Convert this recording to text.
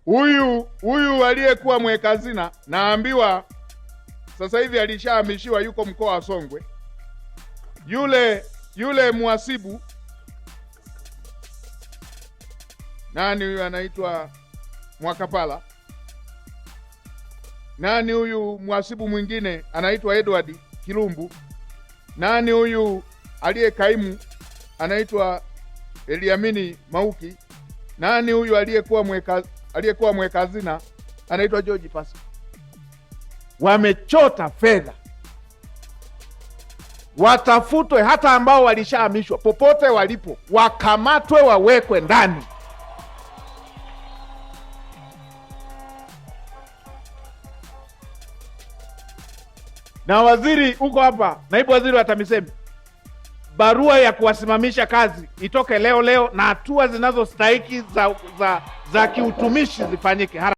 Huyu aliyekuwa mweka hazina naambiwa sasa hivi alishahamishiwa, yuko mkoa wa Songwe. Yule mhasibu nani huyu, anaitwa Mwakapala. Nani huyu mhasibu mwingine anaitwa Edward Kilumbu. Nani huyu aliyekaimu anaitwa Eliamini Mauki. Nani huyu aliyekuwa mweka hazina anaitwa George Pasco. Wamechota fedha, watafutwe, hata ambao walishahamishwa popote walipo, wakamatwe, wawekwe ndani. Na waziri huko hapa, naibu waziri wa TAMISEMI, barua ya kuwasimamisha kazi itoke leo na hatua zinazostahiki za kiutumishi zifanyike.